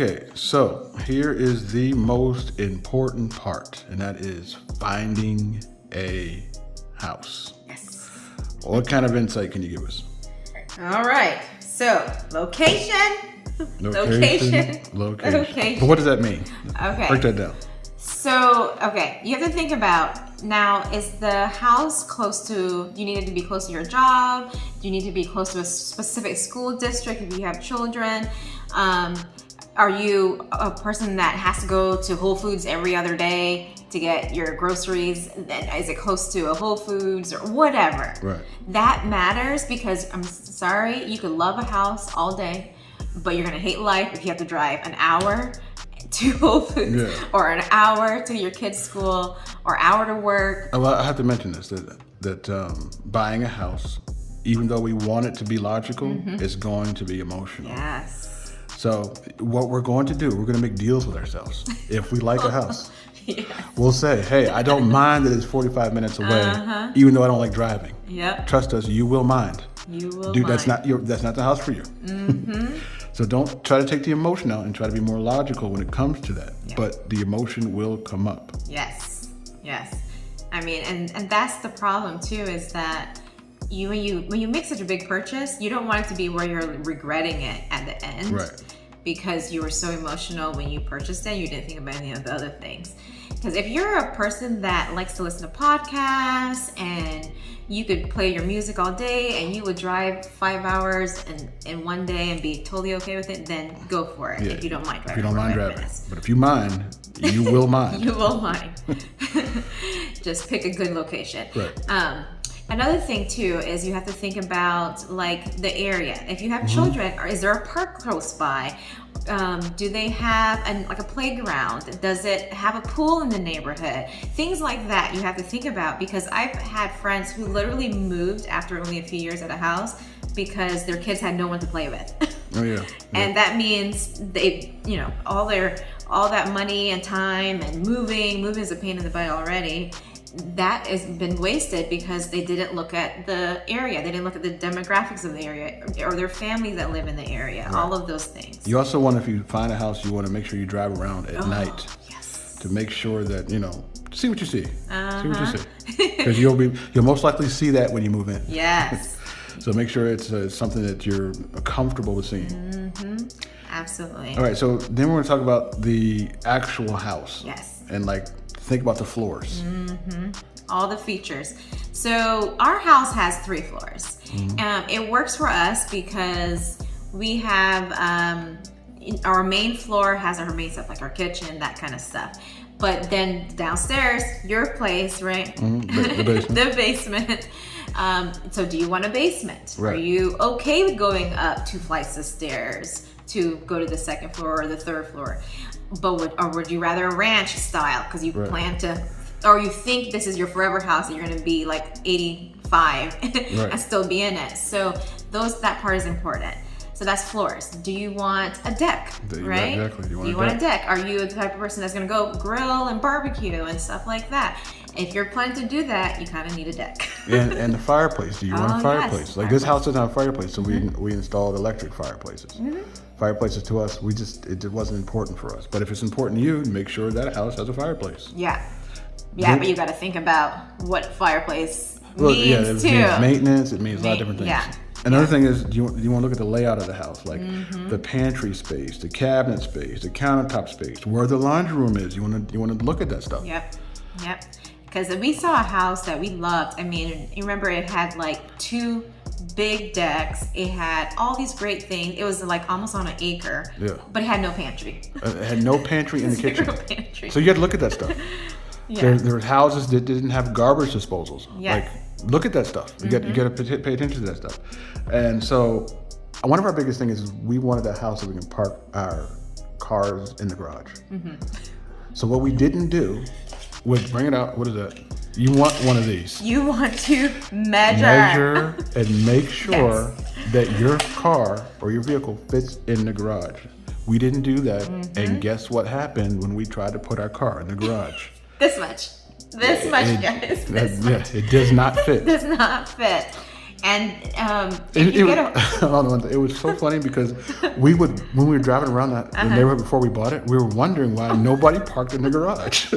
Okay, so here is the most important part, and that is finding a house. Yes. What kind of insight can you give us? All right. So, location. Location. But what does that mean? Okay. Break that down. So, okay, you have to think about now, is the house close to, do you need it to be close to your job? Do you need to be close to a specific school district if you have children? Are you a person that has to go to Whole Foods every other day to get your groceries? Is it close to a Whole Foods or whatever? Right. That matters because I'm sorry, you could love a house all day, but you're gonna hate life if you have to drive an hour to Whole Foods or an hour to your kid's school or hour to work. Well, I have to mention this, that buying a house, even though we want it to be logical, is going to be emotional. Yes. So what we're going to do, we're going to make deals with ourselves. If we like a house, Yes. we'll say, hey, I don't mind that it's 45 minutes away, even though I don't like driving. Yep. Trust us, you will mind. You will Dude, mind. that's not the house for you. So don't try to take the emotion out and try to be more logical when it comes to that. Yeah. But the emotion will come up. Yes. I mean, and that's the problem too, is that when you make such a big purchase, you don't want it to be where you're regretting it at the end. Right. Because you were so emotional when you purchased it, you didn't think about any of the other things. Because if you're a person that likes to listen to podcasts and you could play your music all day and you would drive 5 hours in one day and be totally okay with it, then go for it. If you don't mind driving. If you don't mind driving. Minutes. But if you mind, you will mind. You will mind. Just pick a good location. Right. Another thing too is you have to think about like the area. If you have children, or is there a park close by? Do they have a playground? Does it have a pool in the neighborhood? Things like that you have to think about, because I've had friends who literally moved after only a few years at a house because their kids had no one to play with. Oh yeah. And that means they, all that money and time and moving is a pain in the butt already. That has been wasted because they didn't look at the area. They didn't look at the demographics of the area or their families that live in the area. Right. All of those things. You also want, if you find a house, you want to make sure you drive around at night. Yes. To make sure that, see what you see. See what you see. Because you'll most likely see that when you move in. Yes. So make sure it's something that you're comfortable with seeing. Absolutely. All right, so then we're going to talk about the actual house. Yes. And think about the floors. All the features. So our house has 3 floors. It works for us because we have our main floor has our main stuff like our kitchen, that kind of stuff. But then downstairs, your place, right? The basement. The basement. So do you want a basement? Right. Are you okay with going up 2 flights of stairs to go to the 2nd floor or the 3rd floor? But would you rather a ranch style because you plan to, or you think this is your forever house and you're going to be like 85 and still be in it? So that part is important. So that's floors. Do you want a deck? Right? Exactly. Do you want a deck? Are you the type of person that's going to go grill and barbecue and stuff like that? If you're planning to do that, you kind of need a deck. and the fireplace. Do you want a fireplace? Yes, this house doesn't have a fireplace, so we installed electric fireplaces. Fireplaces to us, it wasn't important for us. But if it's important to you, make sure that house has a fireplace. Yeah, but you got to think about what fireplace means too. It means maintenance. It means a lot of different things. Yeah. Another thing is, do you want to look at the layout of the house, like the pantry space, the cabinet space, the countertop space, where the laundry room is. You want to look at that stuff. Yep. Because we saw a house that we loved. I mean, you remember it had 2 big decks. It had all these great things. It was almost on an acre. Yeah. But it had no pantry. It had no pantry in the kitchen. Pantry. So you had to look at that stuff. Yeah. There were houses that didn't have garbage disposals. Yes. Look at that stuff. You got to pay attention to that stuff. And so one of our biggest things is we wanted a house that we can park our cars in the garage. So what we didn't do was bring it out. What is that? You want one of these. You want to measure and make sure that your car or your vehicle fits in the garage. We didn't do that. And guess what happened when we tried to put our car in the garage? This much, guys. It does not fit. Does not fit. And if you get a hold on, it was so funny because we would, when we were driving around that the neighborhood before we bought it, we were wondering why nobody parked in the garage.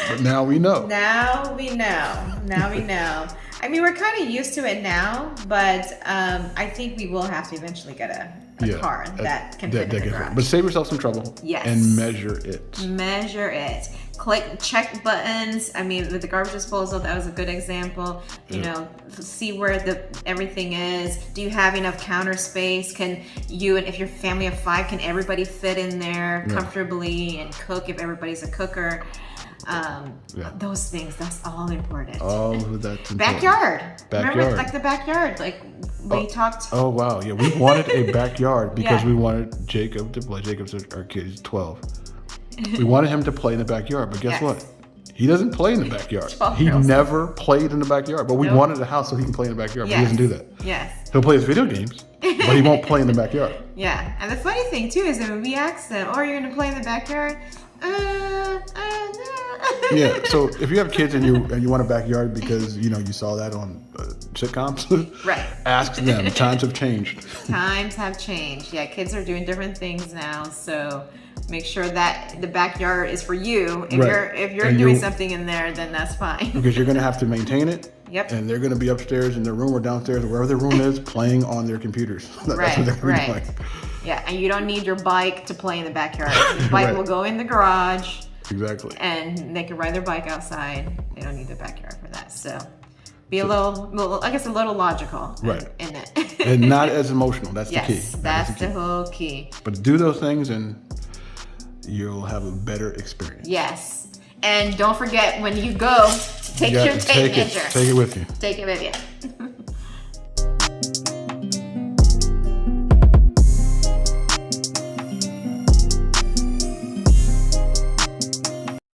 But now we know. Now we know. I mean, we're kind of used to it now, but I think we will have to eventually get a car that can fit in the garage. But save yourself some trouble. Yes. And measure it. Measure it. Check buttons. I mean, with the garbage disposal, that was a good example. You know, see where everything is. Do you have enough counter space? Can you, and if you're a family of 5, can everybody fit in there comfortably and cook if everybody's a cooker? Those things, that's all important. All of that's important. Backyard. Remember, like the backyard, like we talked. Oh wow, yeah, we wanted a backyard because we wanted Jacob to play. Jacob's our kid, he's 12. We wanted him to play in the backyard, but guess what? He doesn't play in the backyard. He never played in the backyard, but we wanted a house so he can play in the backyard, but he doesn't do that. Yes. He'll play his video games, but he won't play in the backyard. Yeah, and the funny thing too is that when we ask them, "Oh, you're gonna play in the backyard?" Yeah, so if you have kids and you want a backyard because you saw that on sitcoms, right? Ask them. Times have changed. Times have changed. Yeah, kids are doing different things now, so make sure that the backyard is for you. If you're doing something in there, then that's fine. Because you're going to have to maintain it. Yep. And they're going to be upstairs in their room or downstairs or wherever their room is, playing on their computers. That's what they're going to be doing. Yeah, and you don't need your bike to play in the backyard. Your bike will go in the garage. Exactly. And they can ride their bike outside. They don't need the backyard for that. So be a little, I guess, a little logical in it. And not as emotional. That's the key. Yes, that's the whole key. But do those things and you'll have a better experience. Yes. And don't forget, when you go, take your tape measure. Take it with you. Take it with you.